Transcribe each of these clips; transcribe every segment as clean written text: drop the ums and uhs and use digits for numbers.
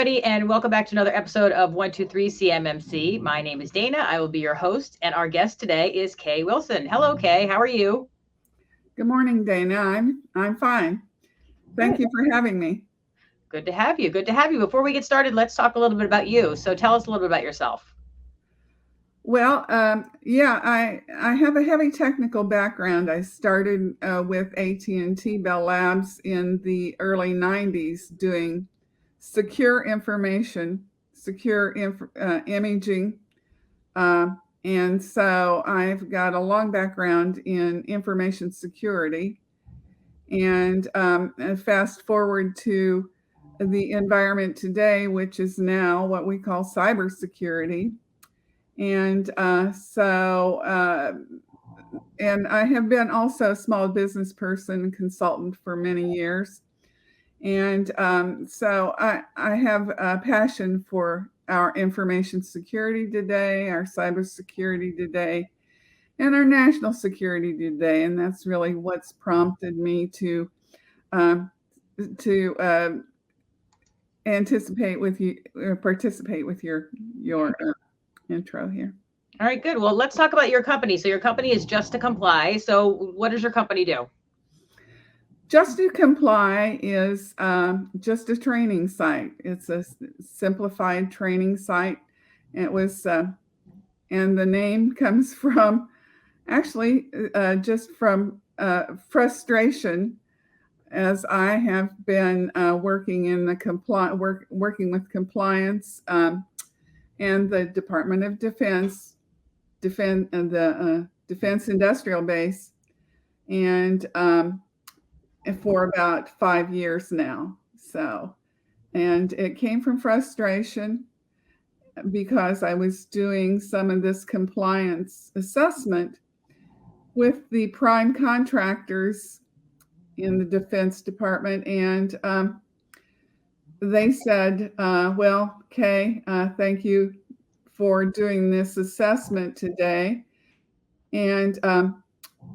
everybody, and welcome back to another episode of 123 CMMC. My name is Dana. I will be your host, and our guest today is Kay Wilson. Hello, Kay. How are you? Good morning, Dana. I'm fine. Thank you for having me. Good to have you. Good to have you. Before we get started, let's talk a little bit about you. So tell us a little bit about yourself. Well, I have a heavy technical background. I started with AT&T Bell Labs in the early 90s doing secure information, imaging. And so I've got a long background in information security. And fast forward to the environment today, which is now what we call cybersecurity. And and I have been also a small business person and consultant for many years. And so I have a passion for our information security today, our cybersecurity today, and our national security today. And that's really what's prompted me to participate with your intro here. All right, good. Well, let's talk about your company. So your company is Just to Comply. So what does your company do? Just to Comply is just a training site. It's a simplified training site. It was, and the name comes from actually just from frustration, as I have been working in the working with compliance and the Department of Defense Industrial Base, and for about 5 years now. So, and it came from frustration because I was doing some of this compliance assessment with the prime contractors in the Defense Department, and they said, well, Kay, thank you for doing this assessment today. And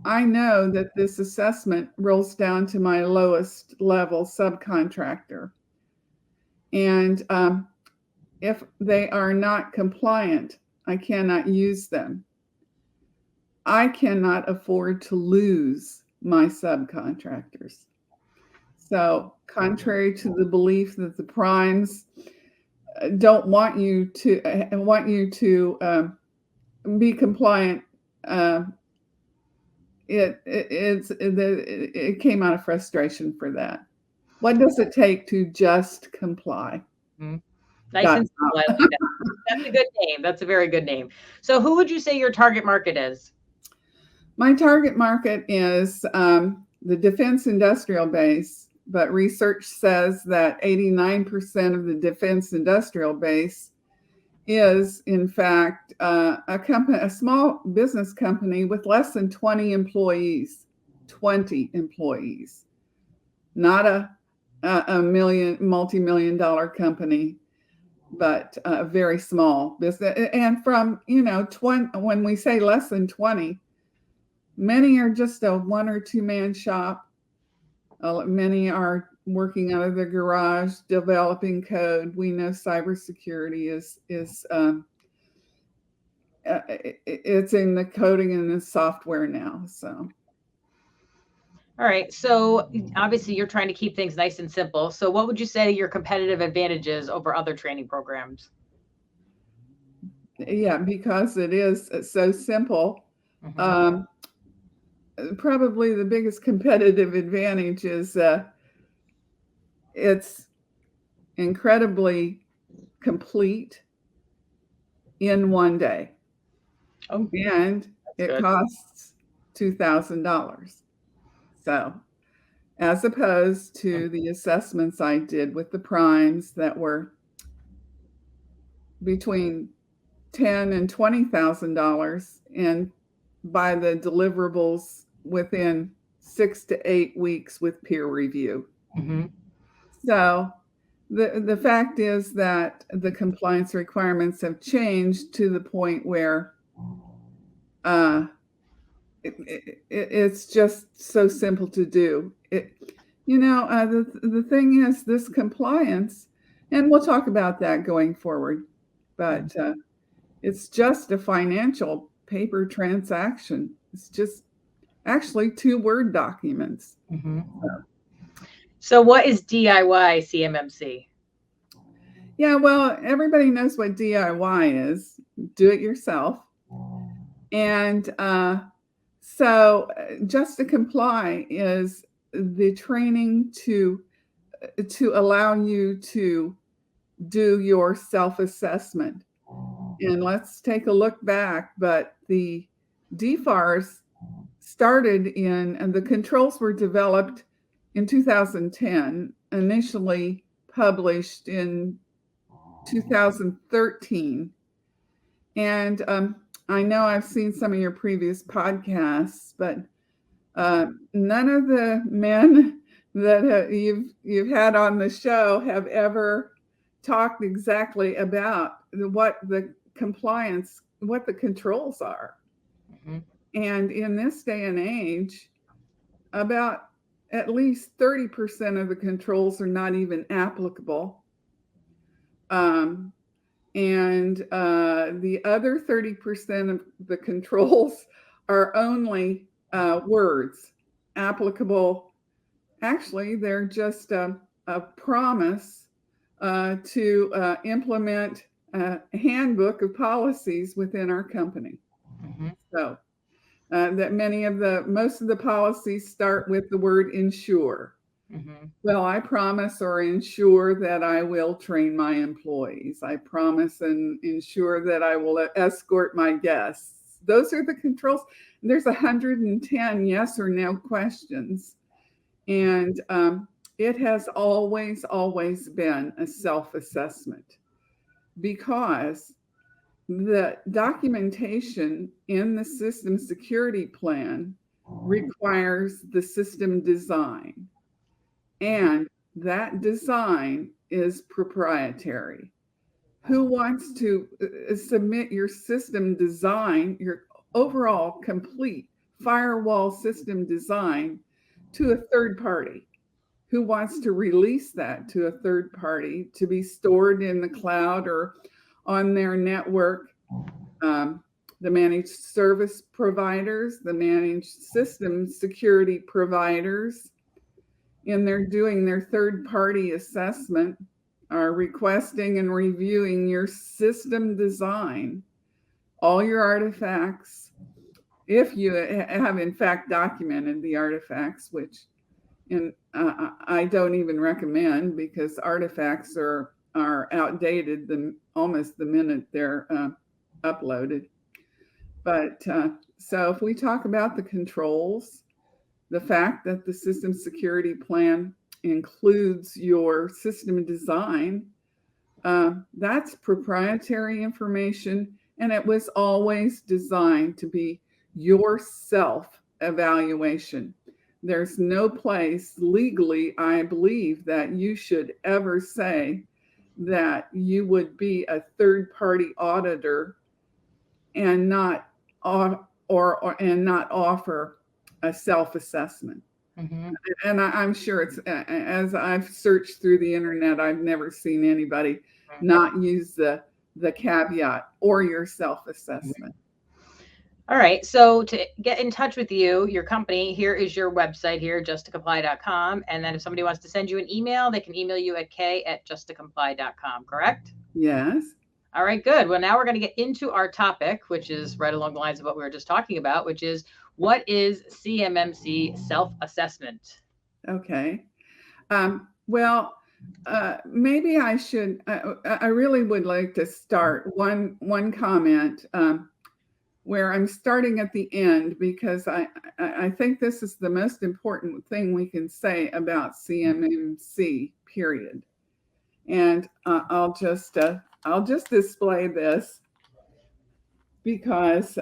I know that this assessment rolls down to my lowest level subcontractor. And if they are not compliant, I cannot use them. I cannot afford to lose my subcontractors. So, contrary to the belief that the primes don't want you to be compliant, it came out of frustration for that. What does it take to just comply? Mm-hmm. Nice and simple. I like that. That's a good name. That's a very good name. So, who would you say your target market is? My target market is the Defense Industrial Base, but research says that 89% of the Defense Industrial Base is, in fact, a small business company with less than 20 employees. 20 employees, not a multi-million-dollar company, but a very small business. And from, when we say less than 20, many are just a 1 or 2 man shop. Many are working out of their garage, developing code. We know cybersecurity is it's in the coding and the software now. So, all right. So obviously, you're trying to keep things nice and simple. So, what would you say your competitive advantage is over other training programs? Yeah, because it is so simple. Mm-hmm. Probably the biggest competitive advantage is it's incredibly complete in one day. Oh, and it costs $2,000. So, as opposed to the assessments I did with the primes that were between $10,000 and $20,000, and by the deliverables within 6 to 8 weeks with peer review. Mm-hmm. So the fact is that the compliance requirements have changed to the point where it's just so simple to do. The thing is, this compliance And we'll talk about that going forward. But it's just a financial paper transaction. It's just actually 2 Word documents. Mm-hmm. So what is DIY CMMC? Yeah, well, everybody knows what DIY is, do it yourself. And so just to comply is the training to allow you to do your self-assessment. And let's take a look back, but the DFARS started and the controls were developed in 2010, initially published in 2013. And I know I've seen some of your previous podcasts, but none of the men that you've had on the show have ever talked exactly about what the compliance, what the controls are. Mm-hmm. And in this day and age, about at least 30% of the controls are not even applicable. And the other 30% of the controls are only words applicable. Actually, they're just a promise to implement a handbook of policies within our company. Mm-hmm. So that most of the policies start with the word ensure. Mm-hmm. Well, I promise or ensure that I will train my employees. I promise and ensure that I will escort my guests. Those are the controls. There's 110 yes or no questions. And it has always been a self-assessment because the documentation in the system security plan requires the system design. And that design is proprietary. Who wants to submit your system design, your overall complete firewall system design to a third party? Who wants to release that to a third party to be stored in the cloud or on their network? The managed service providers, the managed system security providers, and they're doing their third-party assessment, are requesting and reviewing your system design, all your artifacts, if you have in fact documented the artifacts, which I don't even recommend because artifacts are outdated almost the minute they're uploaded. But so if we talk about the controls, the fact that the system security plan includes your system design, that's proprietary information, and it was always designed to be your self-evaluation. There's no place legally, I believe, that you should ever say that you would be a third-party auditor and not offer a self-assessment. Mm-hmm. And I'm sure it's, as I've searched through the internet, I've never seen anybody not use the caveat or your self-assessment. All right. So to get in touch with you, your company, here is your website here, justtocomply.com. And then if somebody wants to send you an email, they can email you at k@justtocomply.com, correct? Yes. All right, good. Well, now we're going to get into our topic, which is right along the lines of what we were just talking about, which is what is CMMC self-assessment? Okay. Well, maybe I should, I really would like to start one comment where I'm starting at the end, because I think this is the most important thing we can say about CMMC, period. And I'll just display this because,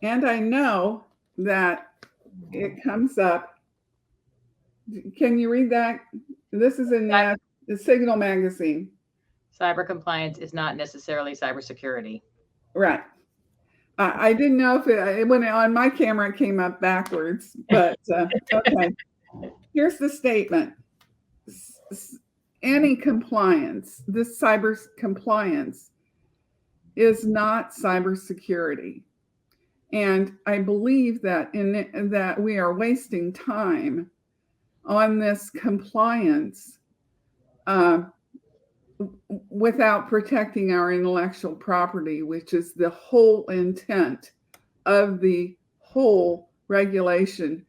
and I know that it comes up. Can you read that? This is in the Signal magazine. Cyber compliance is not necessarily cybersecurity. Right. I didn't know if it went on my camera, it came up backwards, but okay. Here's the statement. any compliance, this cyber compliance is not cybersecurity. And I believe that that we are wasting time on this compliance without protecting our intellectual property, which is the whole intent of the whole regulation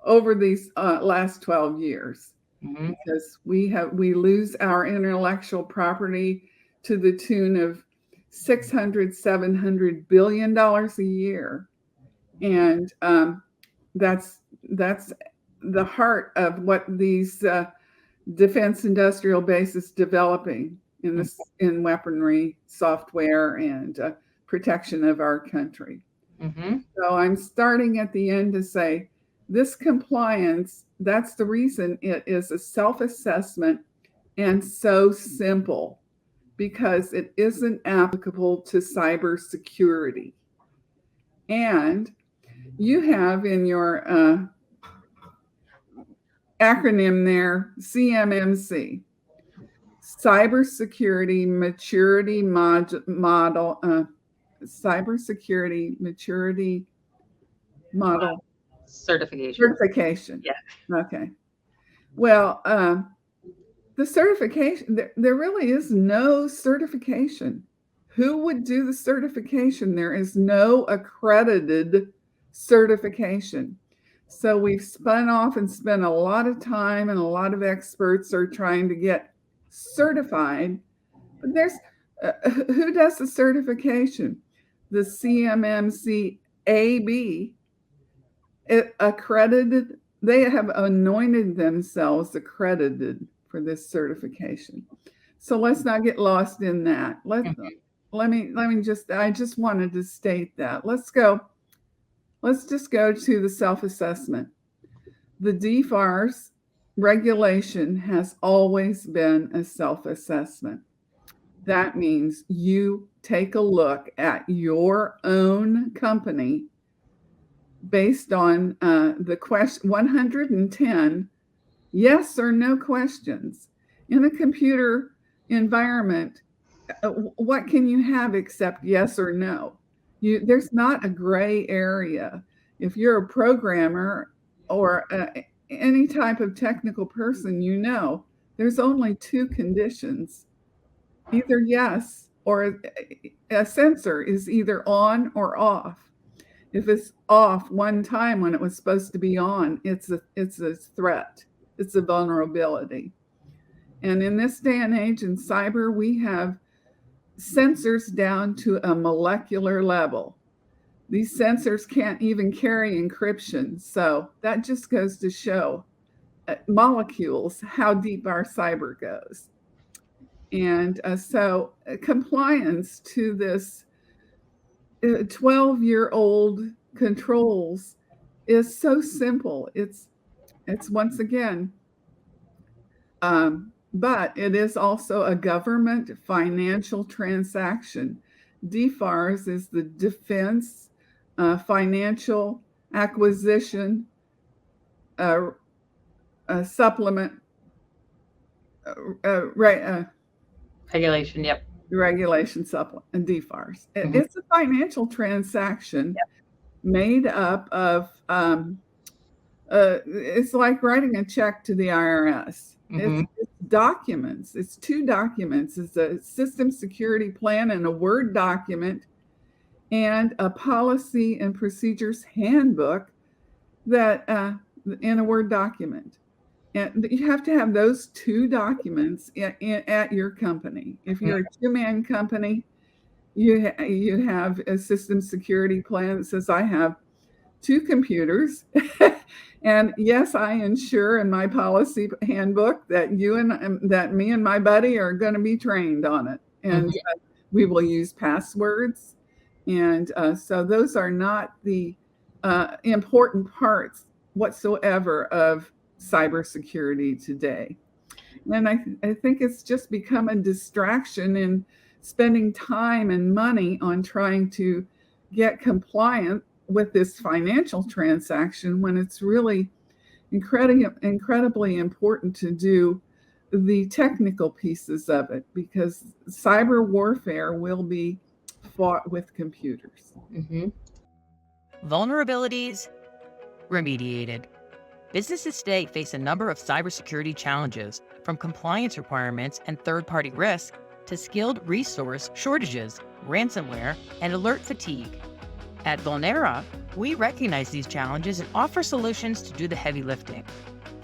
over these last 12 years. Mm-hmm. Because we lose our intellectual property to the tune of $600-700 billion a year, and that's the heart of what these defense industrial bases developing in weaponry, software, and protection of our country. Mm-hmm. So I'm starting at the end to say this compliance, that's the reason it is a self-assessment and so simple, because it isn't applicable to cybersecurity. And you have in your acronym there, CMMC, Cybersecurity Maturity Model, Cybersecurity Maturity Model Certification. Yeah. Okay. Well, the certification, there really is no certification. Who would do the certification? There is no accredited certification. So we've spun off and spent a lot of time, and a lot of experts are trying to get certified. But there's who does the certification? The CMMC AB accredited. They have anointed themselves accredited for this certification. So let's not get lost in that. Let me just, I just wanted to state that. Let's just go to the self-assessment. The DFARS regulation has always been a self-assessment. That means you take a look at your own company based on the question 110 yes or no questions. In a computer environment, what can you have except yes or no? There's not a gray area. If you're a programmer or any type of technical person, there's only two conditions. Either yes, or a sensor is either on or off. If it's off one time when it was supposed to be on, it's a threat. It's a vulnerability. And in this day and age in cyber, we have sensors down to a molecular level. These sensors can't even carry encryption. So that just goes to show molecules, how deep our cyber goes. And so compliance to this 12-year-old controls is so simple. It's once again, but it is also a government financial transaction. DFARS is the Defense Financial Acquisition Supplement Regulation. Yep. Regulation supplement and DFARS. It's a financial transaction made up of. It's like writing a check to the IRS. It's documents. It's two documents. It's a system security plan and a Word document, and a policy and procedures handbook that in a Word document. And you have to have those two documents at your company. If you're a two-man company, you have a system security plan that says, I have two computers. And yes, I ensure in my policy handbook that that me and my buddy are going to be trained on it. And we will use passwords. And so those are not the important parts whatsoever of cybersecurity today. And I think it's just become a distraction in spending time and money on trying to get compliant with this financial transaction when it's really incredibly important to do the technical pieces of it, because cyber warfare will be fought with computers. Mm-hmm. Vulnerabilities remediated. Businesses today face a number of cybersecurity challenges, from compliance requirements and third-party risk to skilled resource shortages, ransomware, and alert fatigue. At Vulnera, we recognize these challenges and offer solutions to do the heavy lifting.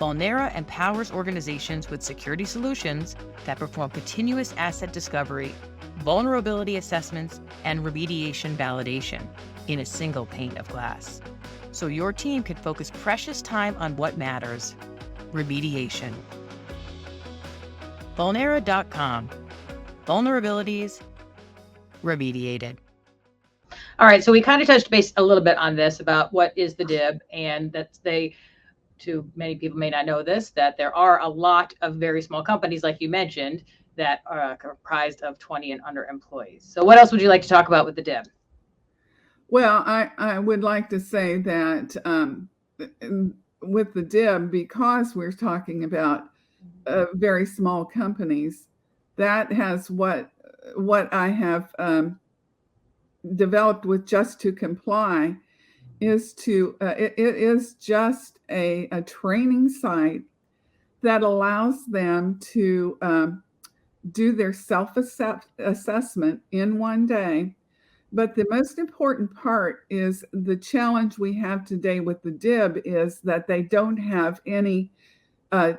Vulnera empowers organizations with security solutions that perform continuous asset discovery, vulnerability assessments, and remediation validation in a single pane of glass, so your team can focus precious time on what matters: remediation. Vulnera.com. Vulnerabilities remediated. All right, so we kind of touched base a little bit on this about what is the DIB, and that to many people may not know this, that there are a lot of very small companies, like you mentioned, that are comprised of 20 and under employees. So what else would you like to talk about with the DIB? Well, I would like to say that with the DIB, because we're talking about very small companies, that has what I have developed with Just to Comply is it is just a training site that allows them to do their self-assessment in one day. But the most important part is the challenge we have today with the DIB is that they don't have any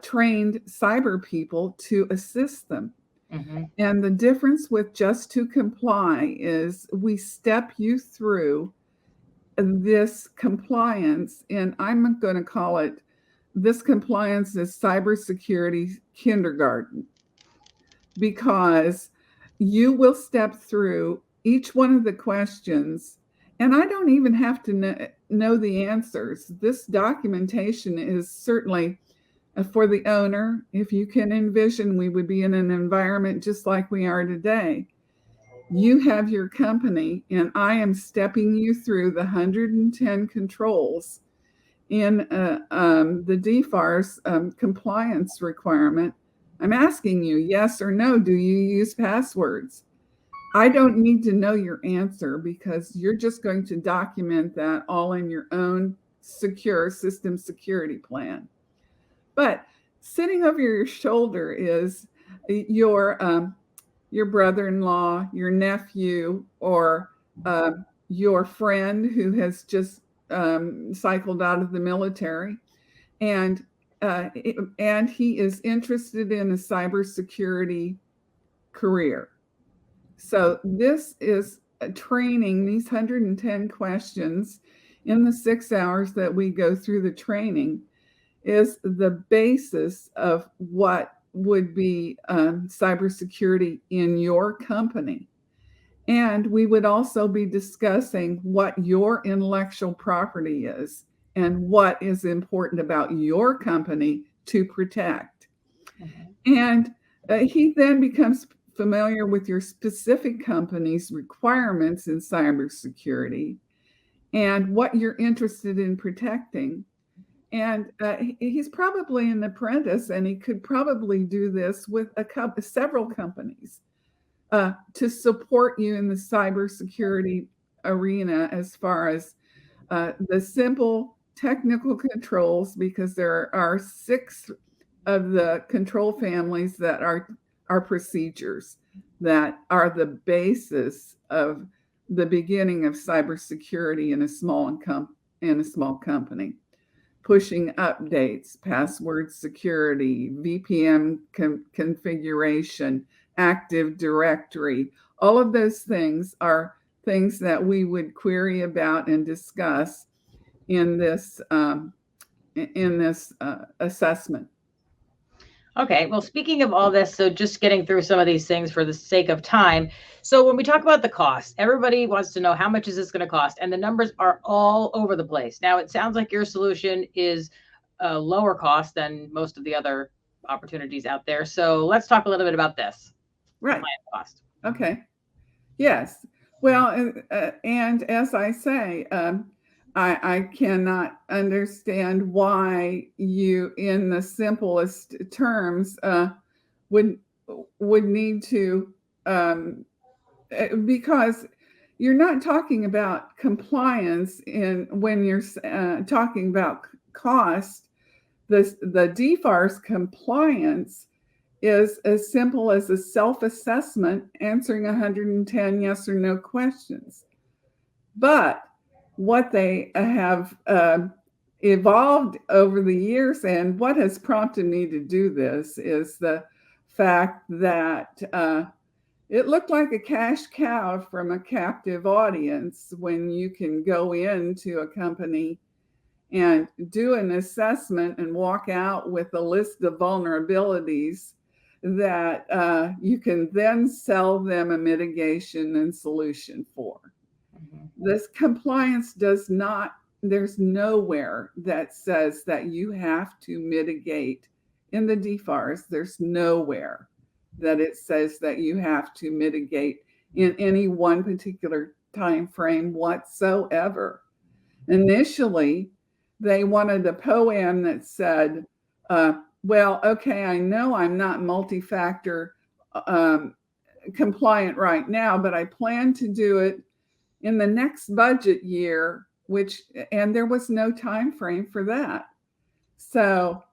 trained cyber people to assist them. Mm-hmm. And the difference with Just to Comply is we step you through this compliance, and I'm going to call it, this compliance is cybersecurity kindergarten, because you will step through each one of the questions, and I don't even have to know the answers. This documentation is certainly for the owner. If you can envision, we would be in an environment just like we are today. You have your company, and I am stepping you through the 110 controls in the DFARS compliance requirement. I'm asking you, yes or no, do you use passwords? I don't need to know your answer, because you're just going to document that all in your own secure system security plan. But sitting over your shoulder is your brother-in-law, your nephew, or your friend who has just cycled out of the military, and he is interested in a cybersecurity career. So this is a training, these 110 questions in the 6 hours that we go through the training is the basis of what would be cybersecurity in your company. And we would also be discussing what your intellectual property is and what is important about your company to protect. Mm-hmm. And he then becomes familiar with your specific company's requirements in cybersecurity and what you're interested in protecting. And he's probably an apprentice, and he could probably do this with several companies to support you in the cybersecurity arena, as far as the simple technical controls, because there are 6 of the control families that are procedures that are the basis of the beginning of cybersecurity in a small company. Pushing updates, password security, VPN configuration, Active Directory. All of those things are things that we would query about and discuss in this assessment. Okay, well, speaking of all this, so just getting through some of these things for the sake of time. So when we talk about the cost, everybody wants to know, how much is this going to cost? And the numbers are all over the place. Now, it sounds like your solution is a lower cost than most of the other opportunities out there. So let's talk a little bit about this. Right. Cost. Okay. Yes. Well, and as I say, I cannot understand why you, in the simplest terms, would need to, because you're not talking about compliance when you're talking about cost. The DFARS compliance is as simple as a self-assessment, answering 110 yes or no questions. But what they have evolved over the years, and what has prompted me to do this, is the fact that it looked like a cash cow from a captive audience when you can go into a company and do an assessment and walk out with a list of vulnerabilities that you can then sell them a mitigation and solution for. This compliance does not, there's nowhere that says that you have to mitigate in the DFARS. There's nowhere that it says that you have to mitigate in any one particular time frame whatsoever. Initially, they wanted a POAM that said, well, okay, I know I'm not multi-factor compliant right now, but I plan to do it in the next budget year, and there was no time frame for that. So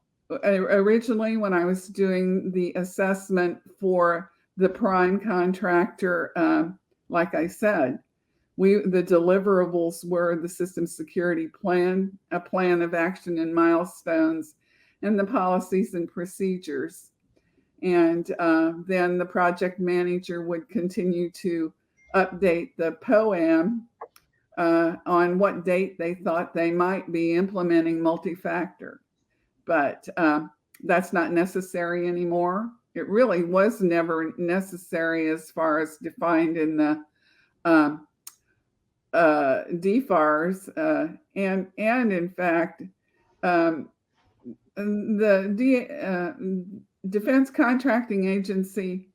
originally, when I was doing the assessment for the prime contractor, like I said, the deliverables were the system security plan, a plan of action and milestones, and the policies and procedures. And then the project manager would continue to update the POAM on what date they thought they might be implementing multi-factor. But that's not necessary anymore. It really was never necessary as far as defined in the DFARS, and in fact, the Defense Contracting Agency,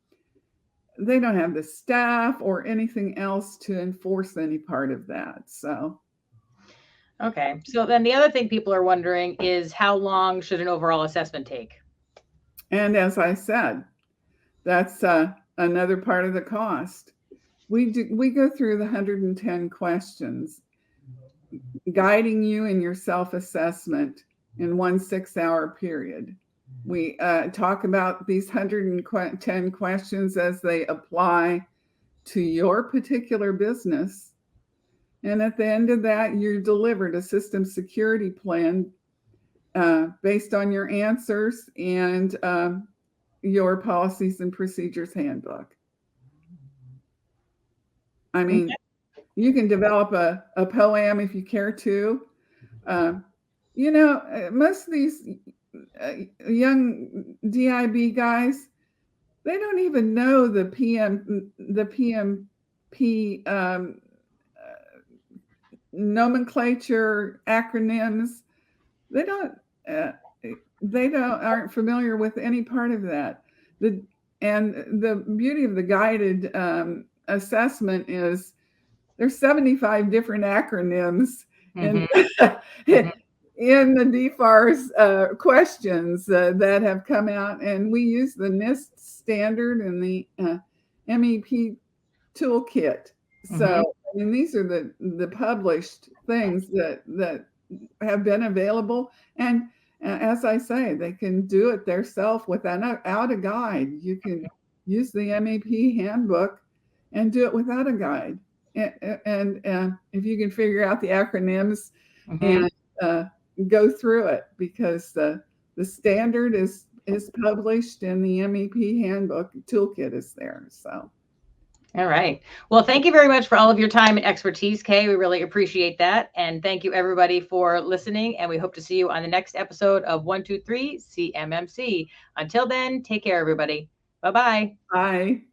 they don't have the staff or anything else to enforce any part of that. So, okay. So then the other thing people are wondering is, how long should an overall assessment take? And as I said, that's another part of the cost. We go through the 110 questions, guiding you in your self-assessment in 1 6-hour period. We talk about these 110 questions as they apply to your particular business. And at the end of that, you're delivered a system security plan based on your answers and your policies and procedures handbook. I mean, you can develop a POAM if you care to. Most of these young DIB guys, they don't even know the PMP nomenclature acronyms. They aren't familiar with any part of that. And the beauty of the guided assessment is there's 75 different acronyms in the DFARS questions that have come out, and we use the NIST standard and the MEP toolkit. So, I mean, these are the published things that have been available. And as I say, they can do it themselves without a guide. You can use the MEP handbook and do it without a guide. And if you can figure out the acronyms and go through it, because the standard is published and the MEP handbook toolkit is there. So. All right. Well, thank you very much for all of your time and expertise, Kay. We really appreciate that. And thank you, everybody, for listening. And we hope to see you on the next episode of 123 CMMC. Until then, take care, everybody. Bye-bye. Bye.